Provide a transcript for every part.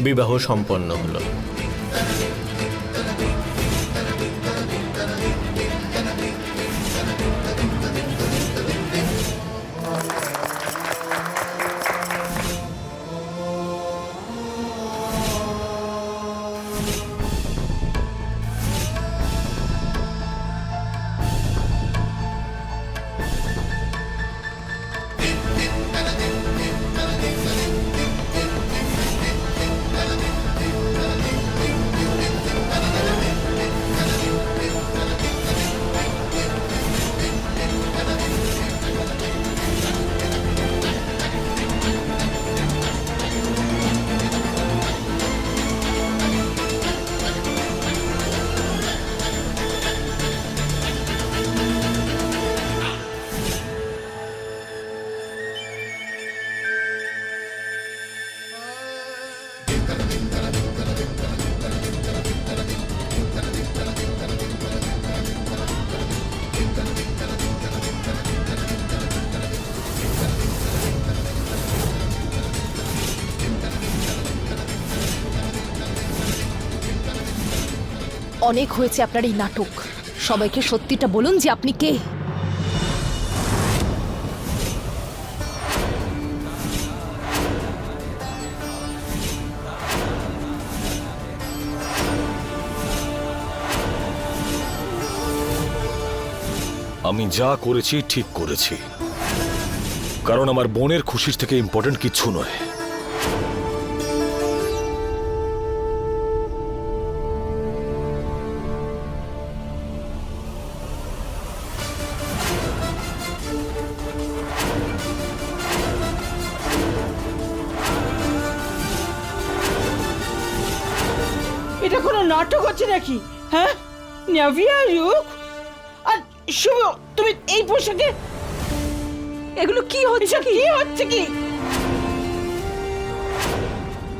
বিবাহ সম্পন্ন হলো। অনেক হয়েছে আপনার এই নাটক। সবাইকে সত্যিটা বলুন যে আপনি কে। আমি যা করেছি ঠিক করেছি, কারণ আমার বোনের খুশির থেকে ইম্পর্টেন্ট কিচ্ছু নয়। এটা কোনো নাটক হচ্ছে নাকি? হ্যাঁ, নাভিয়া, রুক আর শুভ, তুমি এই পোশাকে এগুলো কি হচ্ছে? কি হচ্ছে কি?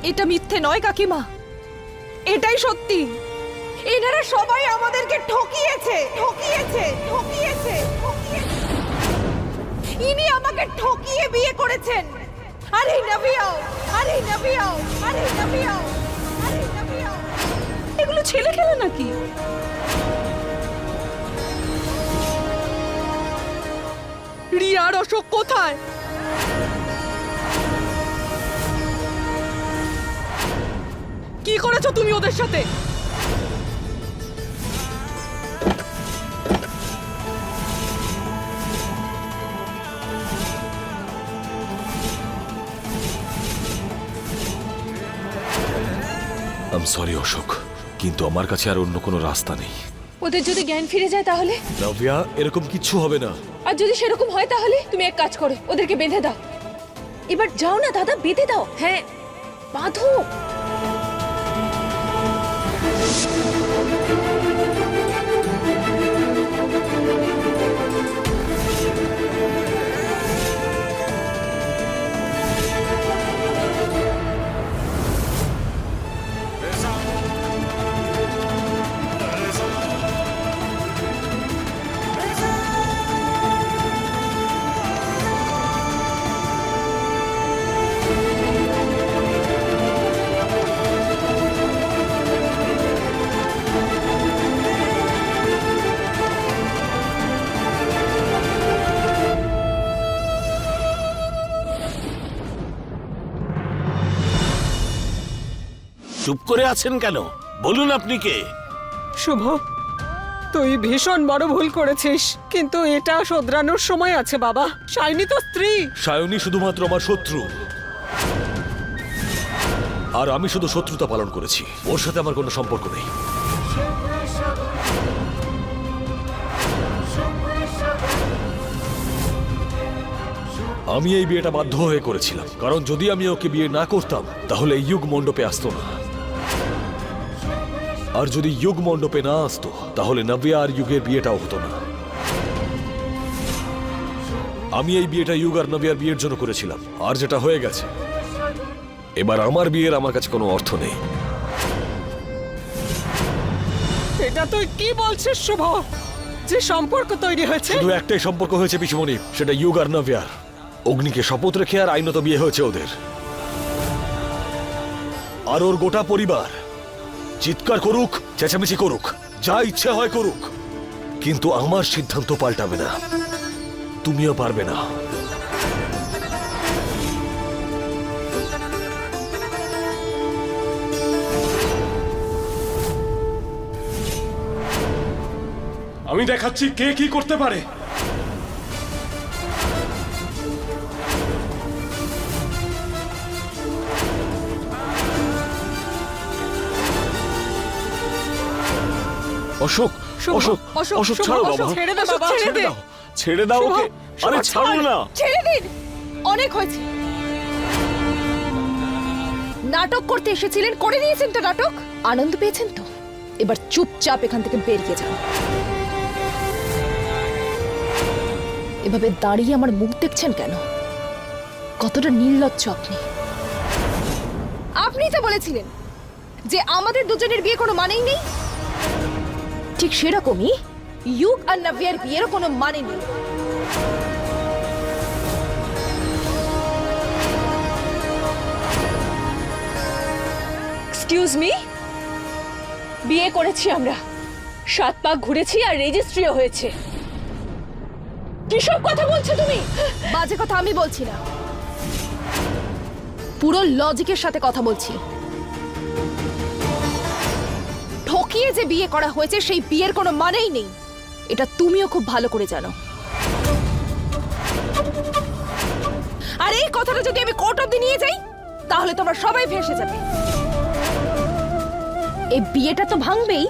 এটা মিথ্যে নয় কাকিমা, এটাই সত্যি। এনারা সবাই আমাদেরকে ঠকিয়েছে ঠকিয়েছে ঠকিয়েছে ঠকিয়েছে। ইনি আমাকে ঠকিয়ে বিয়ে করেছেন। আরে নাভিয়াও, আরে নাভিয়াও, আরে নাভিয়াও, আরে নাভিয়াও। এগুলো ছেলে খেলে নাকি? রিয়ার অশোক কোথায়? কি করেছো তুমি ওদের সাথে? আই এম সরি অশোক, কিন্তু আমার কাছে আর অন্য কোনো রাস্তা নেই। ওদের যদি জ্ঞান ফিরে যায় তাহলে? নাভিয়া, এরকম কিচ্ছু হবে না। আর যদি সেরকম হয় তাহলে তুমি এক কাজ করো, ওদেরকে বেঁধে দাও। এবার যাও না দাদা, বেঁধে দাও। হ্যাঁ, বাঁধো। চুপ করে আছেন কেন? বলুন আপনি কে? শুভ, তুই ভীষণ বড় ভুল করেছিস, কিন্তু এটা শোধরানোর সময় আছে বাবা। শাইনি তো স্ত্রী। সায়নী শুধুমাত্র আমার শত্রু, আর আমি শুধু শত্রুতা পালন করেছি। ওর সাথে আমার কোনো সম্পর্ক নেই। আমি এই বিয়েটা বাধ্য হয়ে করেছিলাম, কারণ যদি আমি ওকে বিয়ে না করতাম তাহলে এই যুগ মণ্ডপে আসতো না। আর যদি যুগ মণ্ডপে না আসতো তাহলে নাভিয়া আর যুগের বিয়েটাও হতো না। আমি এই বিয়েটা যুগ আর নাভিয়ার বিয়ের জন্য করেছিলাম, আর যেটা হয়ে গেছে, এবার আমার বিয়ের আমার কাছে কোনো অর্থ নেই। এটা তুই কি বলছিস শুভ? যে সম্পর্ক তৈরি হয়েছে, শুধু একটাই সম্পর্ক হয়েছে পিসিমণি, সেটা যুগ আর নাভিয়ার। অগ্নিকে শপথ রেখে আর আইনত বিয়ে হয়েছে ওদের। আর ওর গোটা পরিবার চিৎকার করুক, চেঁচামেচি করুক, যা ইচ্ছে হয় করুক, কিন্তু আমার সিদ্ধান্ত পাল্টাবে না, তুমিও পারবে না। আমি দেখাচ্ছি কে কি করতে পারে। অশোক, অশোক, অশোক ছাড়ো বাবা, ছেড়ে দে বাবা, ছেড়ে দে। ছেড়ে দাও ওকে। আরে ছাড়ো না। ছেড়ে দিন, অনেক হয়েছে। নাটক করতে এসেছিলেন, করে নিয়েছেন তো নাটক, আনন্দ পেয়েছেন তো, এবার চুপচাপ এখান থেকে বেরিয়ে যান। এভাবে দাঁড়িয়ে আমার মুখ দেখছেন কেন? কতটা নির্লজ্জ আপনি। আপনি তো বলেছিলেন যে আমাদের দুজনের বিয়ে কোনো মানেই নেই, ঠিক সেরকমই ইউগ আর নাভিয়ার বিয়েরও কোনো মানে নেই। এক্সকিউজ মি, বিয়ে করেছি আমরা, 7 পাক ঘুরেছি আর রেজিস্ট্রিও হয়েছে। কিসব কথা বলছো তুমি? বাজে কথা আমি বলছি না, পুরো লজিকের সাথে কথা বলছি। ঠকিয়ে যে বিয়ে করা হয়েছে সেই বিয়ের কোনো মানেই নেই, এটা তুমিও খুব ভালো করে জানো। আর এই কথাটা যদি আমি কোর্ট অবধি নিয়ে যাই তাহলে তোমরা সবাই ভেসে যাবে। এই বিয়েটা তো ভাঙবেই,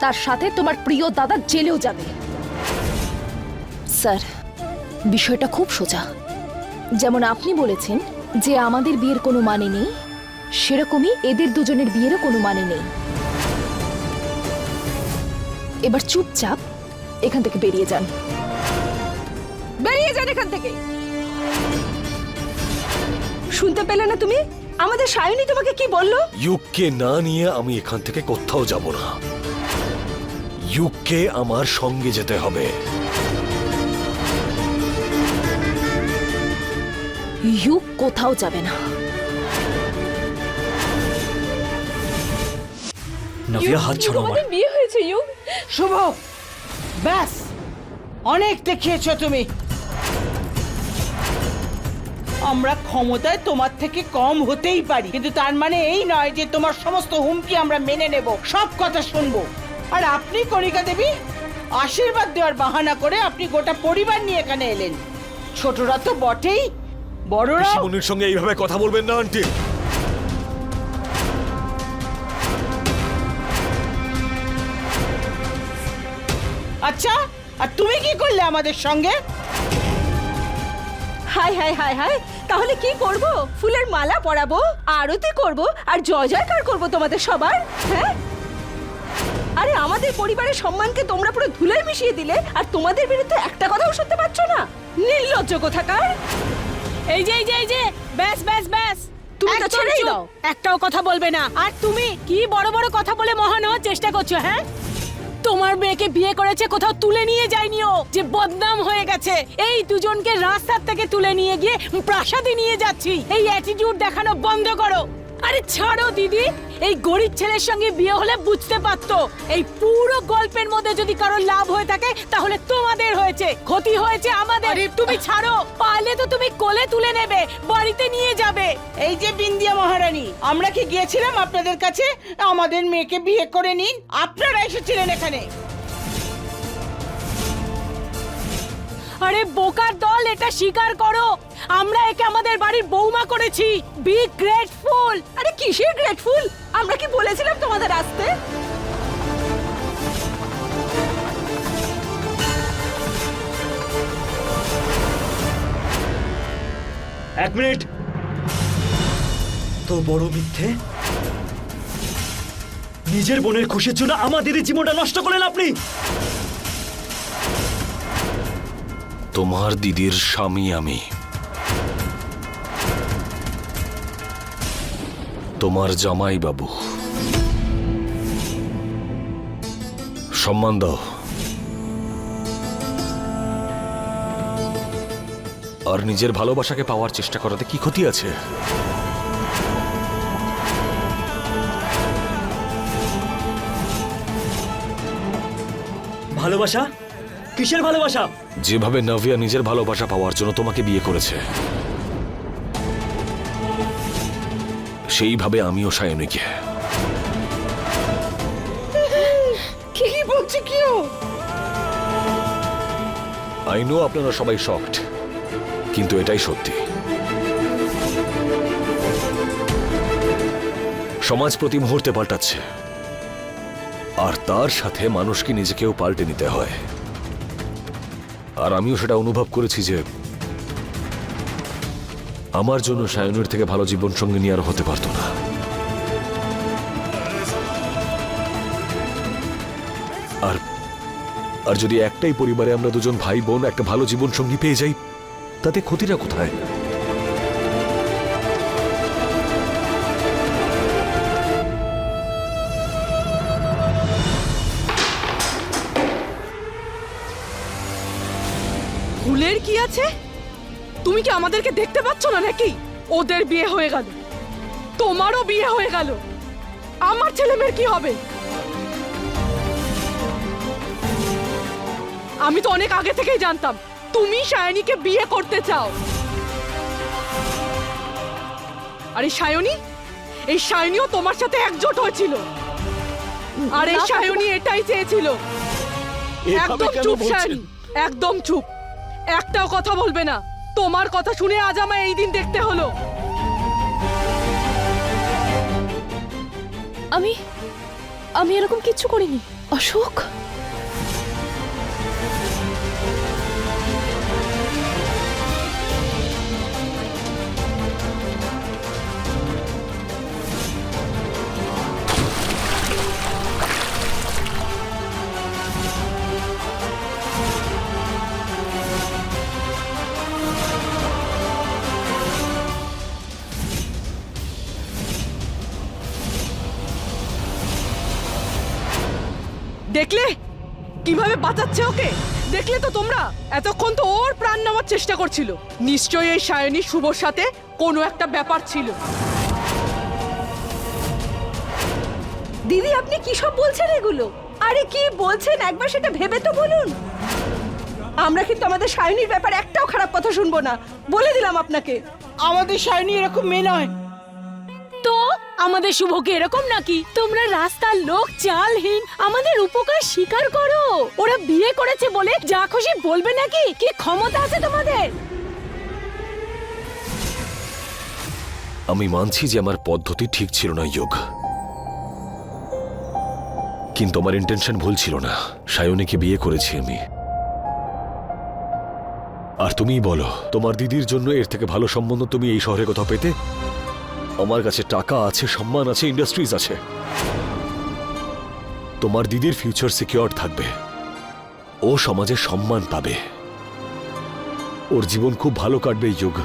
তার সাথে তোমার প্রিয় দাদা জেলেও যাবে। স্যার, বিষয়টা খুব সোজা। যেমন আপনি বলেছেন যে আমাদের বিয়ের কোনো মানে নেই, সেরকমই এদের দুজনের বিয়েরও কোনো মানে নেই। এবার চুপচাপ এখান থেকে বেরিয়ে যান, বেরিয়ে যান এখান থেকে। শুনতে পেলে না তুমি? আমাদের সায়নী তোমাকে কি বললো? ইউককে না নিয়ে আমি এখান থেকে কোথাও যাব না। ইউককে আমার সঙ্গে যেতে হবে। ইউক কোথাও যাবে না। নাভিয়া, হাত ছাড়ো আমার। বিয়ে হয়েছে ইউক। শুভ, ব্যাস, অনেক দেখিয়েছো তুমি। আমরা ক্ষমতায় তোমার থেকে কম হতেই পারি, কিন্তু তার মানে এই নয় যে তোমার সমস্ত হুমকি আমরা মেনে নেব, সব কথা শুনবো। আর আপনি কণিকা দেবী, আশীর্বাদ দেওয়ার বাহানা করে আপনি গোটা পরিবার নিয়ে এখানে এলেন। ছোটরা তো বটেই, বড়রা। শিমুনির সঙ্গে এইভাবে কথা বলবেন না আন্টি। আচ্ছা, আর তুমি কি করলে আমাদের সঙ্গে? হাই হাই হাই হাই, তাহলে কি করব? ফুলের মালা পরাবো, আরতি করব আর জয় জয়কার করব তোমাদের সবার? হ্যাঁ, আরে আমাদের পরিবারের সম্মানকে তোমরা পুরো ধুলোয় মিশিয়ে দিলে, আর তোমাদের বিরুদ্ধে একটা কথাও শুনতে পাচ্ছ না। নির্লজ্জ কোথাকার। এই যে এই যে এই যে, ব্যাস ব্যাস ব্যাস, তুমি তো একদম ছেড়েই চুপ। দাও। একটাও কথা বলবে না। আর তুমি কি বড় বড় কথা বলে মহান হওয়ার চেষ্টা করছো? হ্যাঁ, তোমার মেয়েকে বিয়ে করেছে, কোথাও তুলে নিয়ে যায়নি ও, যে বদনাম হয়ে গেছে। এই দুজনকে রাস্তার থেকে তুলে নিয়ে গিয়ে প্রাসাদে নিয়ে যাচ্ছি। এই অ্যাটিটিউড দেখানো বন্ধ করো। আরে ছাড়ো দিদি, এই গরিব ছেলের সঙ্গে বিয়ে হলে বুঝতে পারতো। এই পুরো গল্পের মধ্যে যদি কারো লাভ হয়ে থাকে তাহলে তোমাদের হয়েছে, ক্ষতি হয়েছে আমাদের। তুমি ছাড়ো, পারলে তো তুমি কোলে তুলে নেবে, বাড়িতে নিয়ে যাবে। এই যে বিন্দিয়া মহারানী, আমরা কি গিয়েছিলাম আপনাদের কাছে আমাদের মেয়েকে বিয়ে করে নিন? আপনারা এসেছিলেন এখানে। আরে বোকার দল, এটা স্বীকার করো, আমরা একে আমাদের বাড়ির বৌমা করেছি। Be grateful. আরে কিসের গ্রেটফুল? আমরা কি বলেছিলাম তোমাদের আসতে? এক মিনিট, তো বড় মিথ্যে। নিজের বোনের খুশির জন্য আমাদের জীবনটা নষ্ট করলেন আপনি। তোমার দিদির স্বামী আমি, তোমার জামাই বাবু। সম্মান দাও। আর নিজের ভালোবাসাকে পাওয়ার চেষ্টা করাতে কি ক্ষতি আছে? ভালোবাসা? কিসের ভালোবাসা? যেভাবে নাভিয়া নিজের ভালোবাসা পাওয়ার জন্য তোমাকে বিয়ে করেছে, সেইভাবে আমিও সায়নীকে। কি বলছে কেউ? আই নো আপনারা সবাই শকড, কিন্তু এটাই সত্যি। সমাজ প্রতি মুহূর্তে পাল্টাচ্ছে, আর তার সাথে মানুষকে নিজেকেও পাল্টে নিতে হয়। আর আমিও সেটা অনুভব করেছি যে আমার জন্য সায়নের থেকে ভালো জীবন সঙ্গিনী আর হতে পারতো না। আর আর যদি একটাই পরিবারে আমরা দুজন ভাই বোন একটা ভালো জীবন সঙ্গী পেয়ে যাই, তাতে ক্ষতিটা কোথায়? ফুলের কি আছে? তুমি কি আমাদেরকে দেখতে পাচ্ছ না নাকি? ওদের বিয়ে হয়ে গেল, তোমারও বিয়ে হয়ে গেল, আমার ছেলে মেয়ের কি হবে? আমি তো অনেক আগে থেকেই জানতাম তুমি সায়নীকে বিয়ে করতে চাও। আর এই সায়নীও তোমার সাথে একজোট হয়েছিল, আর এই সায়নী এটাই চেয়েছিল। একদম চুপ সায়নী, একদম চুপ, একটাও কথা বলবে না। তোমার কথা শুনে আজ আমায় এই দিন দেখতে হলো। আমি এরকম কিচ্ছু করিনি অশোক। দেখলে কিভাবে বাঁচাচ্ছে ওকে? দেখলে তো তোমরা? এতক্ষণ তো ওর প্রাণ নেওয়ার চেষ্টা করছিল। নিশ্চয়ই এই সায়নী শুভর সাথে কোনো একটা ব্যাপার ছিল। দিদি, আপনি কি সব বলছেন এগুলো? আরে কি বলছেন একবার সেটা ভেবে তো বলুন। আমরা কিন্তু আমাদের সায়নীর ব্যাপারে একটাও খারাপ কথা শুনবো না, বলে দিলাম আপনাকে। আমাদের সায়নী এরকম মেয়ে নয়। তো আমাদের শুভকে এরকম নাকি? তোমরা রাস্তার লোক, চালহীন, আমাদের উপকার স্বীকার করো। ওরা বিয়ে করেছে বলে যা খুশি বলবে নাকি? কি ক্ষমতা আছে তোমাদের? আমি মানছি যে আমার পদ্ধতি ঠিক ছিল না যোগ, কিন্তু আমার ইন্টেনশন ভুল ছিল না। সায়নীকে বিয়ে করেছি আমি। আর তুমিই বলো, তোমার দিদির জন্য এর থেকে ভালো সম্বন্ধ তুমি এই শহরে কোথাও পেতে? আমার কাছে টাকা আছে, সম্মান আছে, ইন্ডাস্ট্রিজ আছে। তোমার দিদির ফিউচার সিকিউর থাকবে, ও সমাজে সম্মান পাবে, ওর জীবন খুব ভালো কাটবে। এই যুগ,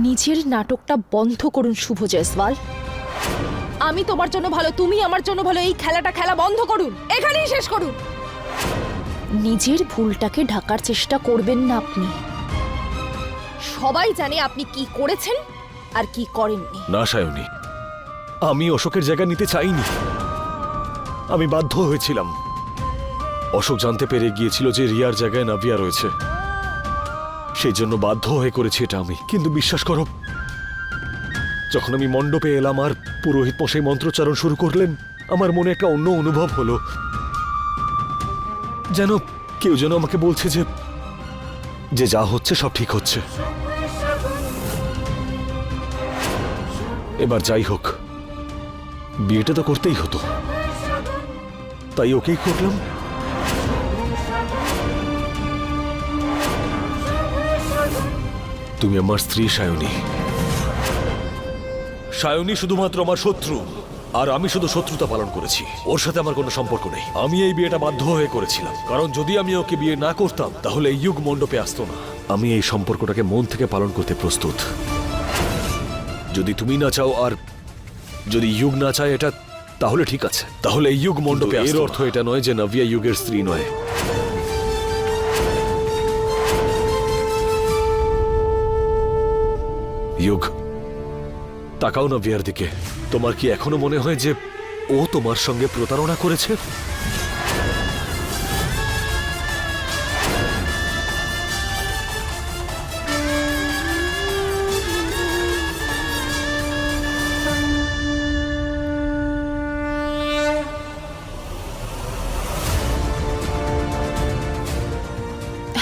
নিজের নাটকটা বন্ধ করুন শুভ জয়সওয়াল। আমি তোমার জন্য ভালো, তুমি আমার জন্য ভালো, এই খেলাটা খেলা বন্ধ করুন, এখানেই শেষ করুন। নিজের ভুলটাকে ঢাকার চেষ্টা করবেন না আপনি। সবাই জানে আপনি কি করেছেন আর কি করেননি। না সায়নী, আমি অশোকের জায়গা নিতে চাইনি, আমি বাধ্য হয়েছিলাম। অশোক জানতে পেরে গিয়েছিল যে রিয়ার জায়গায় নাভিয়া রয়েছে, সেই জন্য বাধ্য হয়ে করেছি এটা আমি। কিন্তু বিশ্বাস করো, যখন আমি মণ্ডপে এলাম আর পুরোহিত মশাই মন্ত্রোচ্চারণ শুরু করলেন, আমার মনে একটা অন্য অনুভব হলো। যেন কেউ যেন আমাকে বলছে যে যা হচ্ছে সব ঠিক হচ্ছে। এবার যাই হোক, বিয়েটা তো করতেই হতো, তাই ওকেই করলাম। তুমি আমার স্ত্রী সায়নী। সায়নী শুধুমাত্র আমার শত্রু, আর আমি শুধু শত্রুতা পালন করেছি। ওর সাথে আমার কোনো সম্পর্ক নেই। আমি এই বিয়েটা বাধ্য হয়ে করেছিলাম, কারণ যদি আমি ওকে বিয়ে না করতাম তাহলে এই যুগ মণ্ডপে আসতো না। আমি এই সম্পর্কটাকে মন থেকে পালন করতে প্রস্তুত। যদি তুমি না চাও আর যদি যুগ না চায় এটা, তাহলে ঠিক আছে, তাহলে এই যুগ মণ্ডপে। এর অর্থ এটা নয় যে নাভিয়া যুগের স্ত্রী নয়। যুগ, তাকাও নাভিয়ার দিকে। তোমার কি এখনো মনে হয় যে ও তোমার সঙ্গে প্রতারণা করেছে?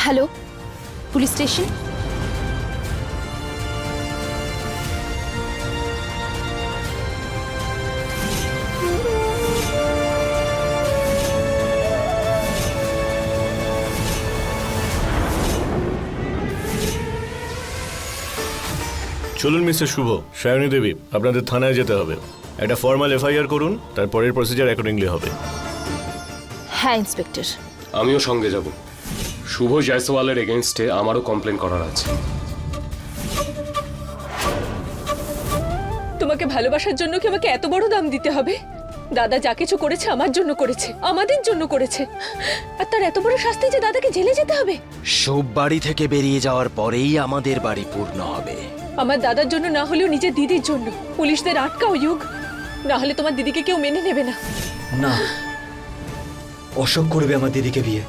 Hello, police station. চলুন মিস্টার শুভ, সায়নী দেবী, আপনাদের থানায় যেতে হবে। একটা ফর্মাল এফআইআর করুন, তারপরের প্রসিজার অ্যাকর্ডিংলি হবে। হ্যাঁ ইন্সপেক্টর। আমিও সঙ্গে যাব। শুভ জয়সওয়ালের এগেনস্টে আমারও কমপ্লেন করার আছে। তোমাকে ভালোবাসার জন্য কি আমাকে এত বড় দাম দিতে হবে? দাদা যা কিছু করেছে আমার জন্য করেছে, আমাদের জন্য করেছে, আর তার এত বড় শাস্তি যে দাদাকে জেলে যেতে হবে। সব বাড়ি থেকে বেরিয়ে যাওয়ার পরেই আমাদের বাড়ি পূর্ণ হবে। আমার দাদার জন্য না হলেও নিজের দিদির জন্য পুলিশদের আটকাও ইউগ, না হলে তোমার দিদিকে কেউ মেনে নেবে না। না, অশোক করবে আমার দিদিকে বিয়ে,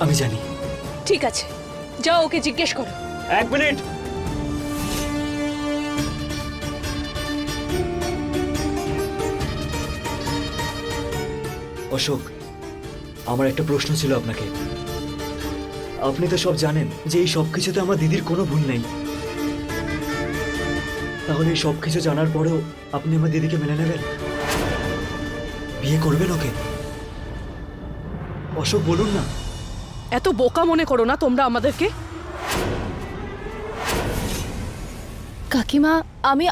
আমি জানি। ঠিক আছে, যাও ওকে জিজ্ঞেস করো। 1 মিনিট। অশোক, আমার একটা প্রশ্ন ছিল আপনাকে। আপনি তো সব জানেন যে এই সব কিছুতে আমার দিদির কোনো ভুল নেই। তাহলে এই সব কিছু জানার পরেও আপনি আমার দিদিকে মেনে নেবেন? বিয়ে করবেন ওকে? অশোক, বলুন না। এত বোকা মনে করো না তোমরা আমাদেরকে। কাকিমা, আমি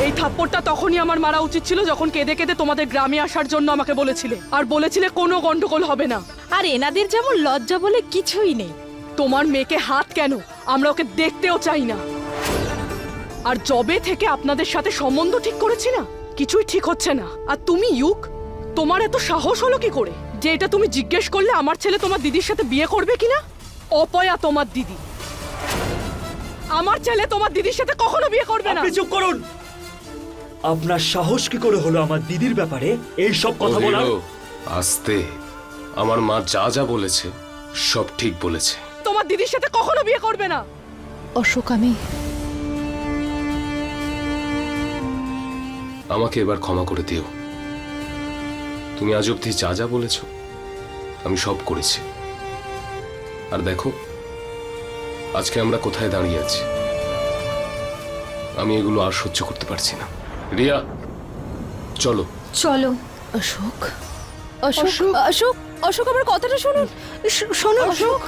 এই থাপ্পড়টা তখনই আমার মারা উচিত ছিল যখন কেঁদে কেঁদে তোমাদের গ্রামে আসার জন্য আমাকে বলেছিলে, আর বলেছিলে কোনো গন্ডগোল হবে না। আর এনাদের যেমন লজ্জা বলে কিছুই নেই। তোমার মেয়েকে হাত কেন? আমরা ওকে দেখতেও চাই না। আর জবে থেকে আপনাদের সাথে সম্বন্ধ ঠিক করেছি না, কিছুই ঠিক হচ্ছে না। আর তুমি ইউক, তোমার এত সাহস হলো কি করে যে এটা তুমি জিজ্ঞেস করলে আমার ছেলে তোমার দিদির সাথে বিয়ে করবে কিনা? অপয়া তোমার দিদি। আমার ছেলে তোমার দিদির সাথে কখনো বিয়ে করবে না। আপনি চুপ করুন। আপনার সাহস কি করে হলো আমার দিদির ব্যাপারে এই সব কথা বলার? আস্তে, আমার মা যা যা বলেছে সব ঠিক বলেছে। তোমার দিদির সাথে কখনো বিয়ে করবে না। অশোক, আমি আমাকে এবার ক্ষমা করে দিও। তুমি আজ অব্দি যা যা বলেছ আমি সব করেছি। আর দেখো আজকে আমরা কোথায় দাঁড়িয়ে আছি। আমি এগুলো আর সহ্য করতে পারছি না। রিয়া, চলো। চলো। অশোক, অশোক, অশোক, অশোক, আমার কথাটা শুনুন। শোনো অশোক।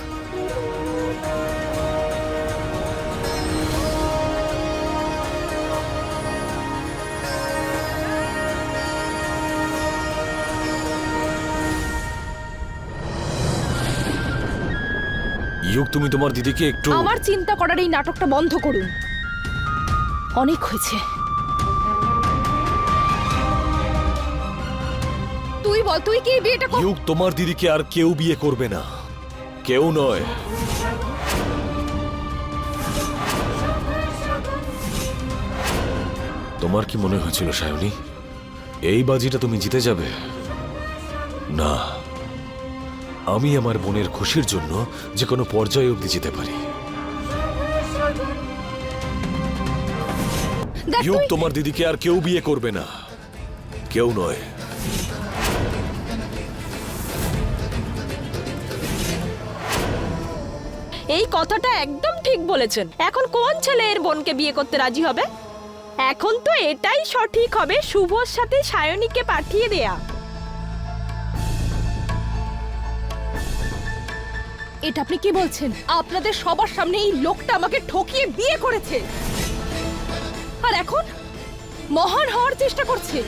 ইউক, তুমি তোমার দিদিকে একটু আমার চিন্তা করার এই নাটকটা বন্ধ করুন। অনেক হয়েছে। তুই বল, তুই কি এই বিয়েটা ইউক, তোমার দিদিকে আর কেউ বিয়ে করবে না, কেউ নয়। তোমার কি মনে হয়েছিল সায়নী এই বাজিটা তুমি জিতে যাবে? না, আমি আমার বোনের খুশির জন্য যে কোনো পর্যায়ে অবধি যেতে পারি। ইউক, তোমার দিদিকে আর কেউ বিয়ে করবে না, কেউ নয়। এই কথাটা একদম ঠিক বলেছেন। এখন কোন ছেলে এর বোনকে বিয়ে করতে রাজি হবে? এখন তো এটাই সঠিক হবে শুভর সাথে সায়নীকে পাঠিয়ে দেয়া। এটা আপনি কি বলছেন? আপনাদের সবার সামনে এই লোকটা আমাকে ঠকিয়ে বিয়ে করেছে, আর এখন মহান হওয়ার চেষ্টা করছে।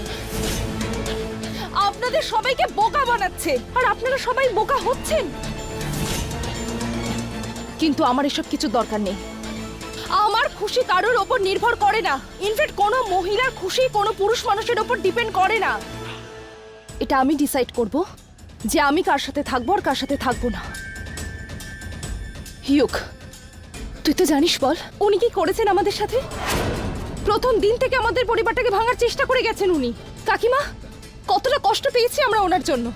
আপনাদের সবাইকে বোকা বানাচ্ছে, আর আপনারা সবাই বোকা হচ্ছেন। কিন্তু আমার এসব কিছু দরকার নেই। আমার খুশি কারোর ওপর নির্ভর করে না। ইনফ্যাক্ট কোনো মহিলার খুশি কোনো পুরুষ মানুষের ওপর ডিপেন্ড করে না। এটা আমি ডিসাইড করব যে আমি কার সাথে থাকবো আর কার সাথে থাকবো না। হিউক, তুই তো জানিস, বল উনি কি করেছেন আমাদের সাথে? প্রথম দিন থেকে আমাদের পরিবারটাকে ভাঙার চেষ্টা করে গেছেন উনি। কাকিমা, কতটা কষ্ট পেয়েছি আমরা ওনার জন্য।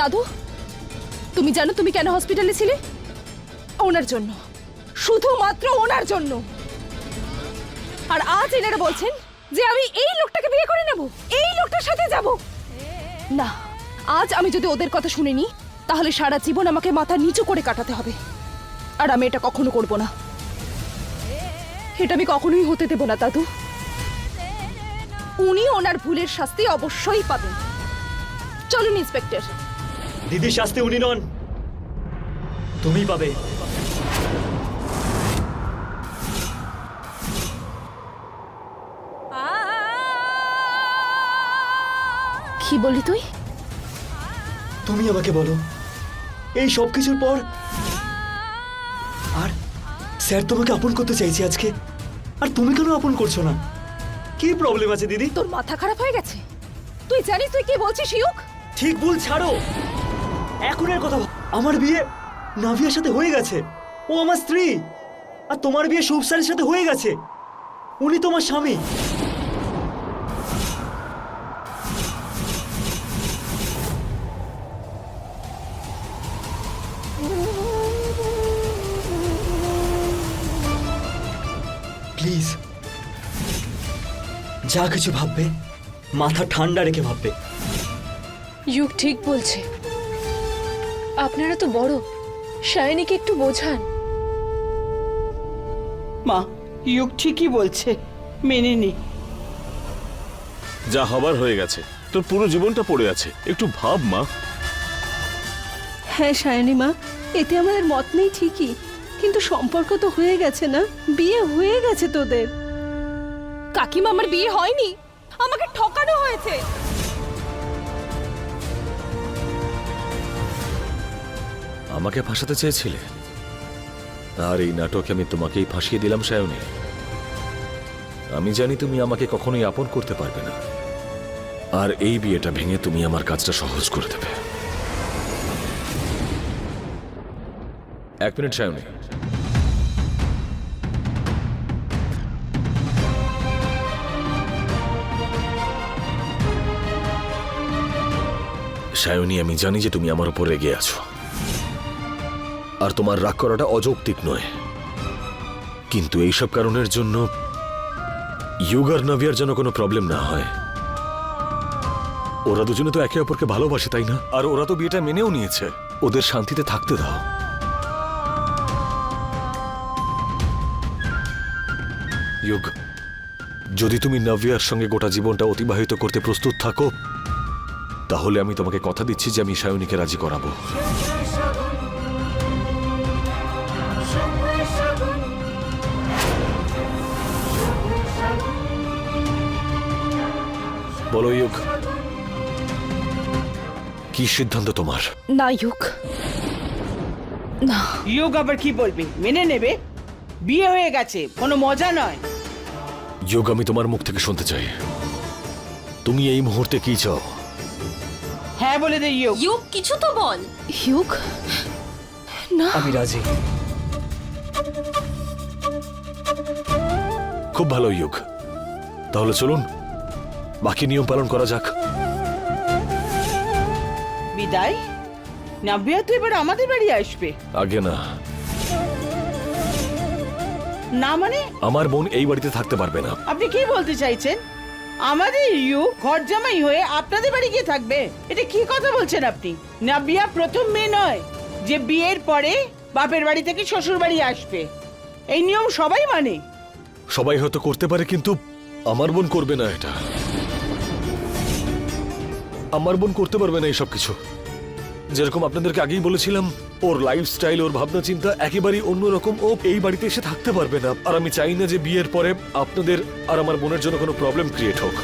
দাদু, তুমি জানো তুমি কেন হসপিটালে ছিলে? ওনার জন্য। শুধুমাত্র ওনার জন্য। আর আজ এনারা বলছেন যে আমি এই লোকটাকে বিয়ে করে নেব, এই লোকটার সাথে যাব। না, আজ আমি যদি ওদের কথা শুনিনি তাহলে সারা জীবন আমাকে মাথা নিচু করে কাটাতে হবে। আর আমি এটা কখনো করব না, এটা আমি কখনোই হতে দেব না দাদু। উনি ওনার ভুলের শাস্তি অবশ্যই পাবেন। চলুন ইন্সপেক্টর। দিদির শাস্তি উনি নন, তুমিই পাবে। কি বললি তুই? তুমি আমাকে বলো, এই সব কিছুর পর আর স্যার তোমাকে আপন করতে চাইছে আজকে, আর তুমি কেন আপন করছো না? কি প্রবলেম আছে দিদি? তোর মাথা খারাপ হয়ে গেছে? তুই জানিস তুই কি বলছিস ইউক? ঠিক ভুল ছাড়ো, এখনের কথা ভাব। আমার বিয়ে নাভিয়ার সাথে হয়ে গেছে, ও আমার স্ত্রী। আর তোমার বিয়ে শুভ স্যারের সাথে হয়ে গেছে, উনি তোমার স্বামী। প্লিজ যা কিছু ভাববে মাথা ঠান্ডা রেখে ভাববে। ইউক ঠিক বলছে, আপনারা তো বড়, শায়নিকে একটু বোঝান। মা, ইউক ঠিকই বলছে, মেনে নি। যা হবার হয়ে গেছে, তোর পুরো জীবনটা পড়ে আছে, একটু ভাব মা। হ্যাঁ সায়নী মা, এতে আমাদের মত নেই ঠিকই, কিন্তু সম্পর্ক তো হয়ে গেছে না, বিয়ে হয়ে গেছে তোদের। কাকিমা, আমার বিয়ে হয়নি, আমাকে ঠকানো হয়েছে। আমাকে ফাঁসাতে চেয়েছিলে, আর এই নাটকে আমি তোমাকেই ফাঁসিয়ে দিলাম সায়নী। আমি জানি তুমি আমাকে কখনোই আপন করতে পারবে না, আর এই বিয়েটা ভেঙে তুমি আমার কাজটা সহজ করে দেবে। 1 মিনিট সায়নী। সায়নী, আমি জানি যে তুমি আমার উপর রেগে আছো, আর তোমার রাগ করাটা অযৌক্তিক নয়, কিন্তু এইসব কারণের জন্য ইউগ আর নাভিয়ার যেন কোনো প্রবলেম না হয়। ওরা দুজনে তো একে অপরকে ভালোবাসে, তাই না? আর ওরা তো বিয়েটা মেনেও নিয়েছে, ওদের শান্তিতে থাকতে দাও। ইউগ, যদি তুমি নাভিয়ার সঙ্গে গোটা জীবনটা অতিবাহিত করতে প্রস্তুত থাকো, তাহলে আমি তোমাকে কথা দিচ্ছি যে আমি সায়নীকে রাজি করাবো। বলো ইউগ, কি সিদ্ধান্ত তোমার? না ইউক, না। ইউক আবার কি বলবে? মেনে নেবে? বিয়ে হয়ে গেছে, কোনো মজা নয়। ইউগ, আমি তোমার মুখ থেকে শুনতে চাই, তুমি এই মুহূর্তে কি চাও? হ্যাঁ বলে দে ইউক। ইউক কিছু তো বল। ইউক, না। আমি রাজি। খুব ভালো ইউগ, তাহলে চলুন বাকি নিয়ম পালন করা যাক। বিদায়? নাভিয়া তো এবার আমাদের বাড়ি আসবে। আগে না। না মানে? আমার বোন এই বাড়িতে থাকতে পারবে না। আপনি কি বলতে চাইছেন? আমাদের ইউ ঘর জামাই হয়ে আপনাদের বাড়ি গিয়ে থাকবে? এটা কি কথা বলছেন আপনি? নাভিয়া প্রথম মেয়ে নয় যে বিয়ের পরে বাপের বাড়ি থেকে শ্বশুর বাড়ি আসবে। এই নিয়ম সবাই মানে। সবাই হয়তো করতে পারে, কিন্তু আমার বোন করবে না এটা। আমার বোন করতে পারবে না এইসব কিছু। যেরকম আপনাদেরকে আগেই বলেছিলাম, ওর লাইফস্টাইল, ওর ভাবনা চিন্তা একেবারেই অন্যরকম। ও এই বাড়িতে এসে থাকতে পারবে না, আর আমি চাই না যে বিয়ের পরে আপনাদের আর আমার বোনের জন্য কোনো প্রবলেম ক্রিয়েট হোক।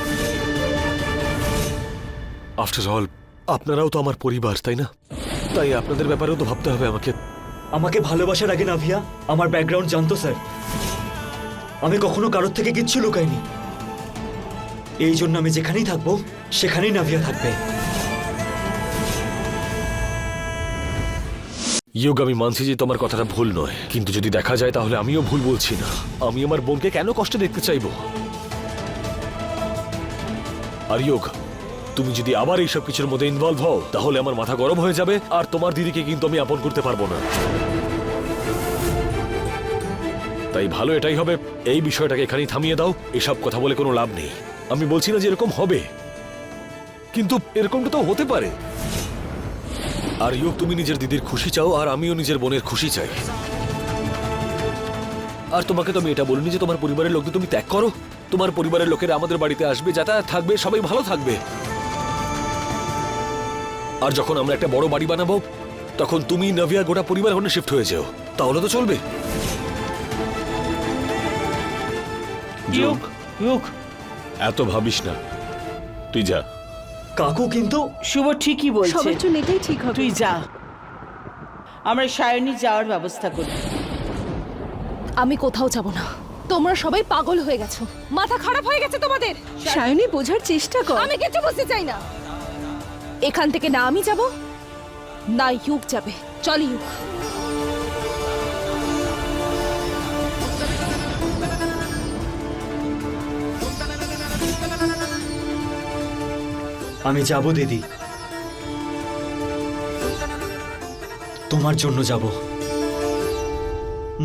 আফটার অল আপনারাও তো আমার পরিবার, তাই না? তাই আপনাদের ব্যাপারেও তো ভাবতে হবে আমাকে। আমাকে ভালোবাসার আগে নাভিয়া আমার ব্যাকগ্রাউন্ড জানতো স্যার। আমি কখনো কারোর থেকে কিচ্ছু লুকাইনি। এই জন্য আমি যেখানেই থাকবো সেখানেই নাভিয়া থাকবে। ইয়োগ, আমি মানছি যে তোমার কথাটা ভুল নয়, কিন্তু যদি দেখা যায় তাহলে আমিও ভুল বলছি না। আমি আমার বোনকে কেন কষ্টে দেখতে চাইবো? আর ইয়োগ, তুমি যদি আবার এইসব কিছুর মধ্যে ইনভলভ হও তাহলে আমার মাথা গরম হয়ে যাবে, আর তোমার দিদিকে কিন্তু আমি আপন করতে পারবো না। তাই ভালো এটাই হবে এই বিষয়টাকে এখানেই থামিয়ে দাও। এসব কথা বলে কোনো লাভ নেই। আমি বলছি না যে এরকম হবে, কিন্তু এরকমটা তো হতে পারে। আর ইউক, তুমি নিজের দিদির খুশি চাও আর আমিও নিজের বোনের খুশি চাই। আর তোমাকে তো আমি এটা বলিনি যে তোমার পরিবারের লোকদের তুমি ত্যাগ করো। তোমার পরিবারের লোকেরা আমাদের বাড়িতে আসবে, যাতায়াত থাকবে, সবাই ভালো থাকবে। আর যখন আমরা একটা বড় বাড়ি বানাবো তখন তুমি, নাভিয়া, গোটা পরিবার ওখানে শিফট হয়ে যাও, তাহলে তো চলবে। ইউক, ইউক, এত ভাবিস না, তুই যা। কাকু কিন্তু শুভ ঠিকই বলছে। সবার জন্য এটাই ঠিক হবে। তুই যা, আমরা সায়নী যাওয়ার ব্যবস্থা করি। আমি কোথাও যাব না। তোমরা সবাই পাগল হয়ে গেছো, মাথা খারাপ হয়ে গেছে তোমাদের। সায়নী বোঝার চেষ্টা কর। আমি কিছু বুঝতে চাই না। এখান থেকে না আমি যাব না ইউক যাবে। চল ইউক। আমি যাব দিদি, তোমার জন্য যাব।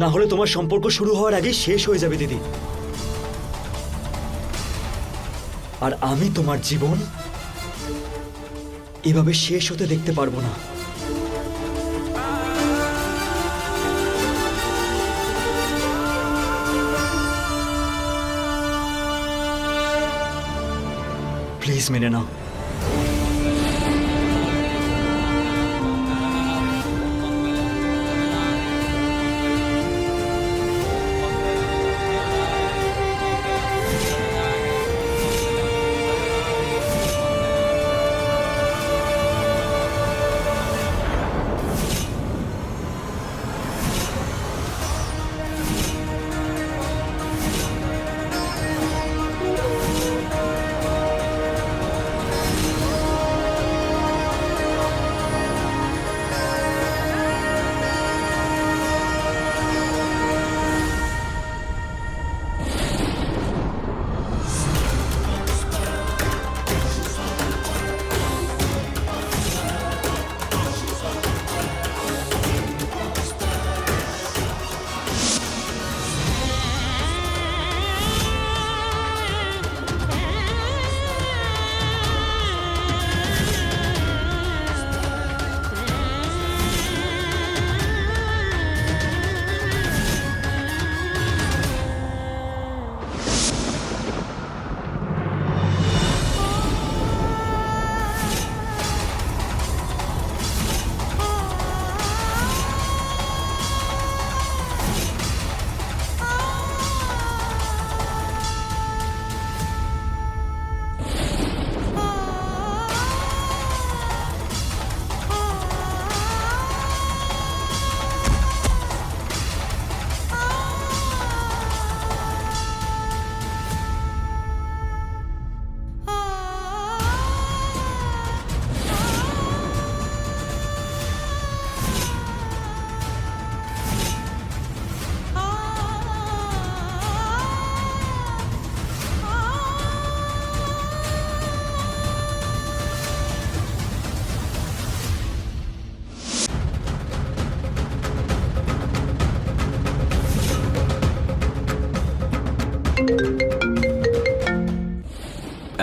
না হলে তোমার সম্পর্ক শুরু হওয়ার আগেই শেষ হয়ে যাবে দিদি। আর আমি তোমার জীবন এভাবে শেষ হতে দেখতে পারবো না। প্লিজ মেনে নাও।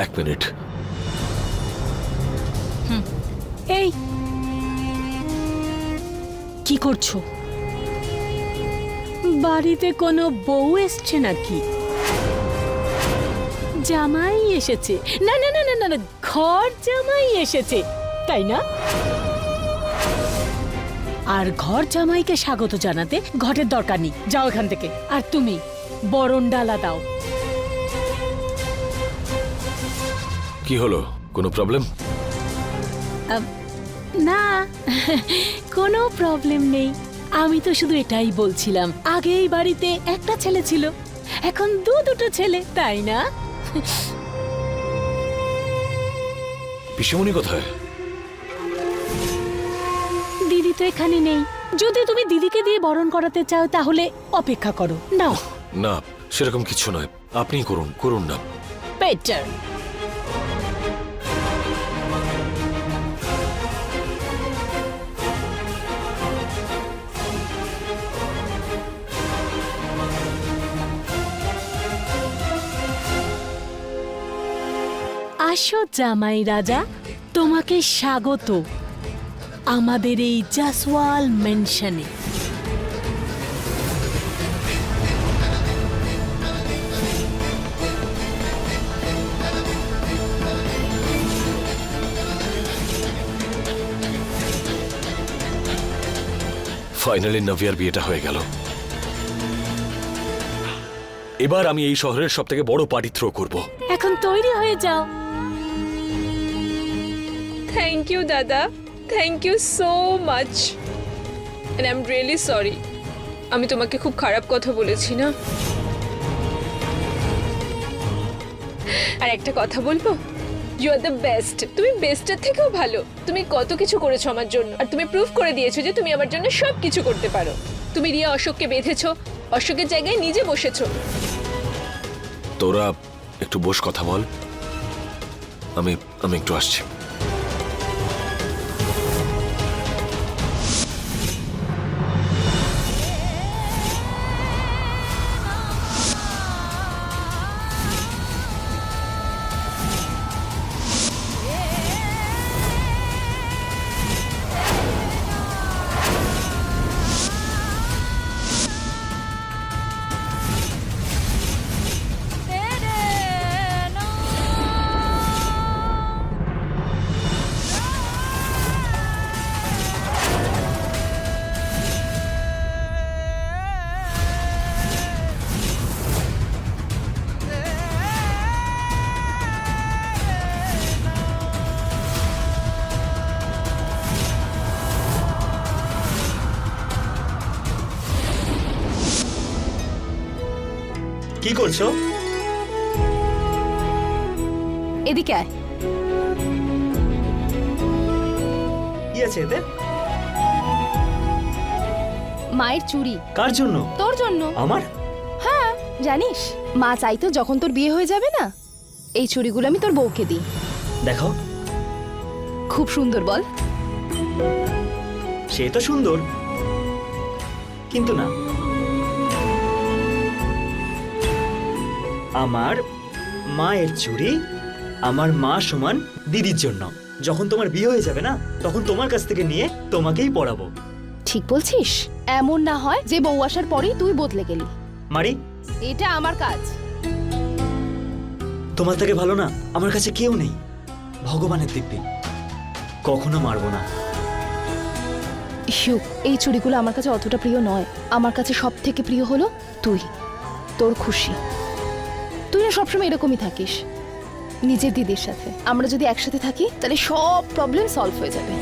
এক মিনিট। এই কি করছো? বাড়িতে কোনো বউ এসছে নাকি? জামাই এসেছে? না না না না না না, ঘর জামাই এসেছে, তাই না? আর ঘর জামাইকে স্বাগত জানাতে ঘটের দরকার নেই, যাও এখান থেকে। আর তুমি বরণ ডালা দাও। কি হলো, কোনো প্রবলেম? না, কোনো প্রবলেম নেই। আমি তো শুধু এটাই বলছিলাম, আগে এই বাড়িতে একটা ছেলে ছিল, এখন দুটো ছেলে, তাই না? পিসিমণি কোথায়? দিদি তো এখানে নেই। যদি তুমি দিদিকে দিয়ে বরণ করাতে চাও তাহলে অপেক্ষা করো, নাও। না, সেরকম কিছু নয়, আপনিই করুন, করুন না। বেটার। আসো জামাই রাজা, তোমাকে স্বাগত আমাদের এই জাসওয়াল মেনশনে। ফাইনালি নাভিয়ার বিয়েটা হয়ে গেল। এবার আমি এই শহরের সব থেকে বড় পার্টি থ্রো করব। এখন তৈরি হয়ে যাও। থ্যাংক ইউ দাদা, thank you so much, and I am really sorry. আমি তোমাকে খুব খারাপ কথা বলেছি না? আর একটা কথা বলবো, ইউ আর দ্য বেস্ট। তুমি বেস্টের থেকেও ভালো। তুমি কত কিছু করেছো আমার জন্য, আর তুমি প্রুভ করে দিয়েছো যে তুমি আমার জন্য সব কিছু করতে পারো। তুমি রিয়া অশোককে বেঁধেছো, অশোকের জায়গায় নিজে বসেছো। তোরা একটু বস, কথা বল। আমি একটু আসছি। কি করছো? এদিকে আয়। কি আছে এতে? মায়ের চুড়ি। কার জন্য? তোর জন্য। আমার? হ্যাঁ, জানিস মা চাইতো যখন তোর বিয়ে হয়ে যাবে না, এই চুড়িগুলো আমি তোর বউকে দিই। দেখো, খুব সুন্দর বল? সে তো সুন্দর, কিন্তু না, আমার মায়ের চুড়ি আমার মা সমান দিদির জন্য। যখন তোমার বিয়ে হয়ে যাবে না, তখন তোমার কাছ থেকে নিয়ে তোমাকেই পরাবো। ঠিক বলছিস। এমন না হয় যে বউ আসার পরেই তুই বদলে গেলি। মারি, এটা আমার কাজ। তোমার থেকে ভালো না আমার কাছে কেউ নেই। ভগবানের দিব্যি, কখনো মারবো না। হিউ, এই চুড়িগুলো আমার কাছে অতটা প্রিয় নয়। আমার কাছে সব থেকে প্রিয় হলো তুই, তোর খুশি। তুই না সবসময় এরকমই থাকিস নিজের দিদির সাথে। আমরা যদি একসাথে থাকি তাহলে সব প্রবলেম সলভ হয়ে যাবে।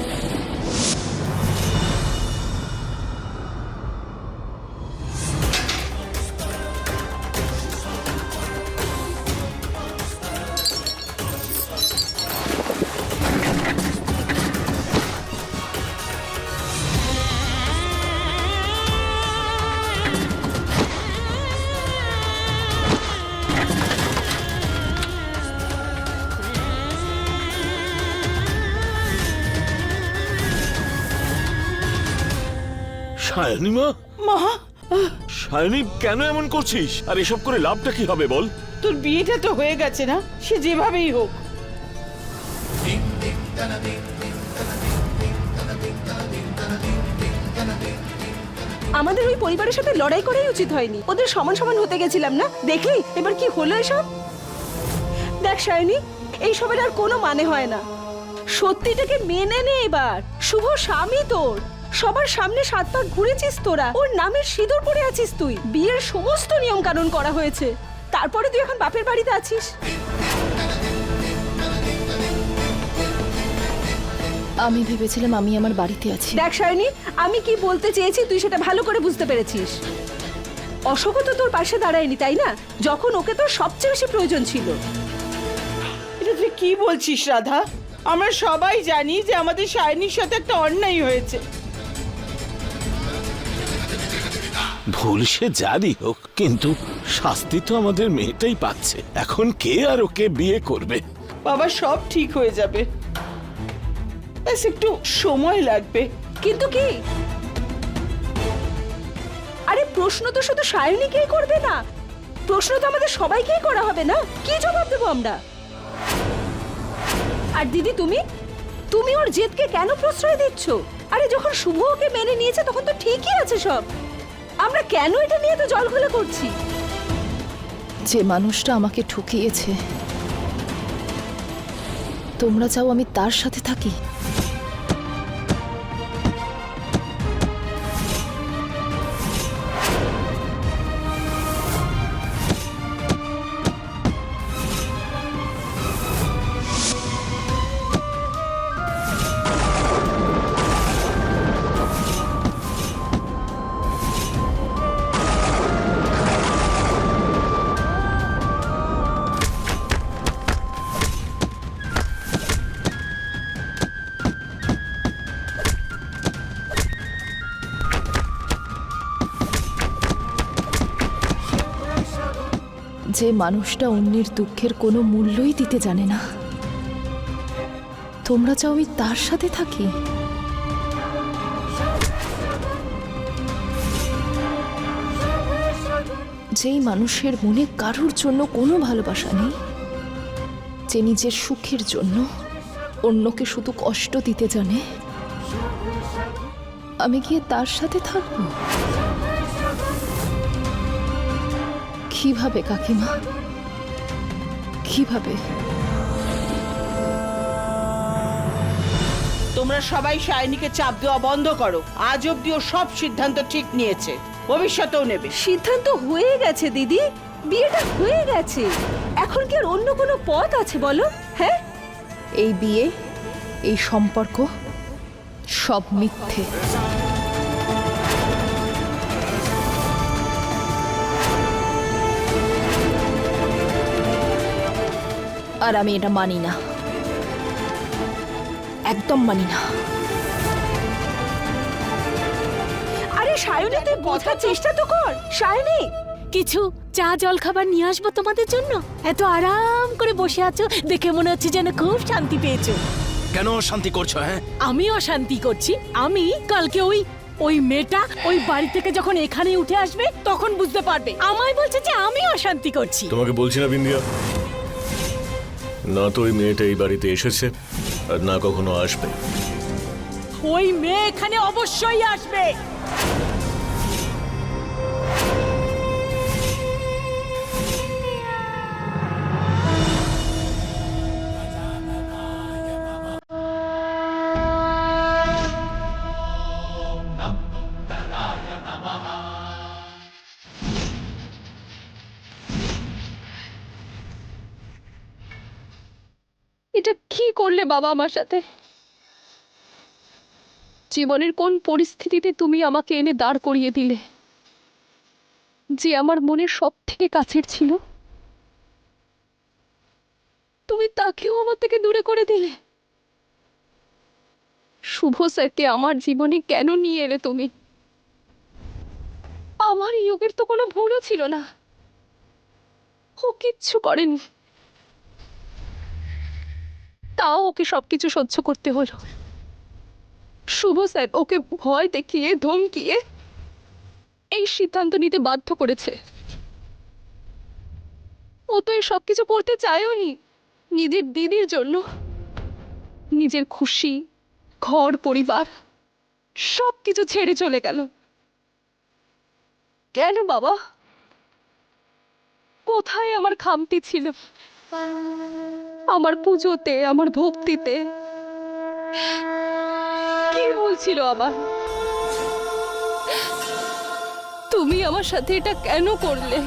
সায়নী মা, সায়নী কেন এমন করছিস? আর এসব করে লাভটা কি হবে বল? তোর বিয়েটা তো হয়ে গেছে না, সে যেভাবেই হোক। আমাদের ওই পরিবারের সাথে লড়াই করাই উচিত হয়নি। ওদের সমান সমান হতে গেছিলাম না, দেখলি এবার কি হলো এসব। দেখ সায়নী, এইসবের আর কোনো মানে হয় না। সত্যিটাকে মেনে নে এবার। শুভ স্বামী তোর, সবার সামনে 7 পাক ঘুরেছিস তোরা, ওর নামের সিঁদুর পরে আছিস তুই। বিয়ের সমস্ত নিয়ম কানুন করা হয়েছে, তারপরে তুই এখন বাপের বাড়িতে আছিস। আমি ভেবেছিলাম আমি আমার বাড়িতে আছি। দেখ সায়নী, আমি কি বলতে চেয়েছি তুই সেটা ভালো করে বুঝতে পেরেছিস। অশোকও তো তোর পাশে দাঁড়ায়নি, তাই না, যখন ওকে তোর সবচেয়ে বেশি প্রয়োজন ছিল। এটা তুই কি বলছিস রাধা? আমরা সবাই জানি যে আমাদের সায়নীর সাথে একটা অন্যায় হয়েছে। ভুল সে যারই হোক, কিন্তু শাস্তি তো আমাদের মেয়েটাই পাচ্ছে। এখন কে আর ওকে বিয়ে করবে? বাবা, সব ঠিক হয়ে যাবে, ব্যাস একটু সময় লাগবে। কিন্তু কি? আরে প্রশ্ন তো শুধু সায়নীকেই করবে না, প্রশ্ন তো আমাদের সবাইকেই করা হবে না। কি জবাব দেবো আমরা? আর দিদি তুমি তুমি ওর জেদকে কেন প্রশ্রয় দিচ্ছ? আরে যখন শুভ ওকে মেনে নিয়েছে তখন তো ঠিকই আছে সব। আমরা কেন এটা নিয়ে তো জলঘোলা করছি? যে মানুষটা আমাকে ঠকিয়েছে, তোমরা চাও আমি তার সাথে থাকি? যে মানুষটা অন্যের দুঃখের কোনো মূল্যই দিতে জানে না, তোমরা চাও আমি তার সাথে থাকি? যেই মানুষের মনে কারোর জন্য কোনো ভালোবাসা নেই, যে নিজের সুখের জন্য অন্যকে শুধু কষ্ট দিতে জানে, আমি গিয়ে তার সাথে থাকবো? কিভাবে কাকিমা, কিভাবে? তোমরা সবাই শায়নিকে চাপ দেওয়া বন্ধ করো। আজ অব্দি ও সব সিদ্ধান্ত ঠিক নিয়েছে, ভবিষ্যতেও নেবে। সিদ্ধান্ত হয়ে গেছে দিদি, বিয়েটা হয়ে গেছে। এখন কি আর অন্য কোনো পথ আছে বলো? হ্যাঁ, এই বিয়ে, এই সম্পর্ক সব মিথ্যে। আর আমি এটা মানি না, একদম মানি না। আরে সায়নী তুই বোঝার চেষ্টা তো কর। সায়নী, কিছু চা জল খাবার নিয়ে আসবো তোমাদের জন্য? এত আরাম করে বসে আছো দেখে মনে হচ্ছে যেন খুব শান্তি পেয়েছো। কেন অশান্তি করছো? হ্যাঁ, আমি অশান্তি করছি? আমি কালকে ওই মেয়েটা ওই বাড়ি থেকে যখন এখানে উঠে আসবে তখন বুঝতে পারবে। আমায় বলছে যে আমি অশান্তি করছি। তোমাকে বলছি না বিন্দিয়া, না তো ওই মেয়েটা এই বাড়িতে এসেছে আর না কখনো আসবে। ওই মেয়ে এখানে অবশ্যই আসবে। এটা কি করলে বাবা আমার সাথে? জীবনের কোন পরিস্থিতিতে তুমি আমাকে এনে দাঁড় করিয়ে দিলে? যে আমার মনের সব থেকে কাছের ছিল, তুমি তাকেও আমার থেকে দূরে করে দিলে। শুভ স্যারকে আমার জীবনে কেন নিয়ে এলে তুমি? আমার ইয়োগের তো কোনো ভুলও ছিল না, ও কিচ্ছু করেনি, তাও ওকে সবকিছু সহ্য করতে হলো। শুভ স্যার ওকে ভয় দেখিয়ে ধমকিয়ে এই সিদ্ধান্ত নিতে বাধ্য করেছে। ও তো এই সবকিছু করতে চায়ওনি নিজের দিদির জন্য। নিজের খুশি, ঘর পরিবার সবকিছু ছেড়ে চলে গেল। কেন বাবা? কোথায় আমার খামতি ছিল? আমার পুজোতে, আমার ভক্তিতে কি বলছিল আমার? তুমি আমার সাথে এটা কেন করলে?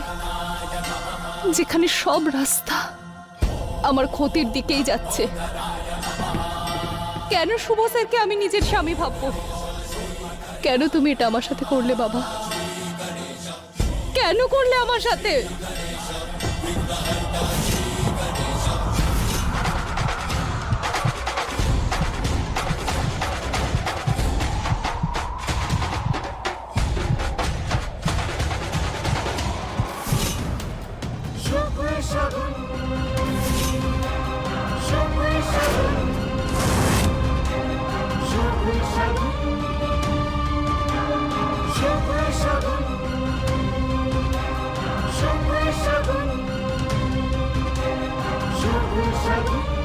যেখানে সব রাস্তা আমার ক্ষতির দিকেই যাচ্ছে। কেন শুভ স্যারকে আমি নিজের স্বামী ভাববো? কেন তুমি এটা আমার সাথে করলে বাবা? কেন করলে আমার সাথে? Shagun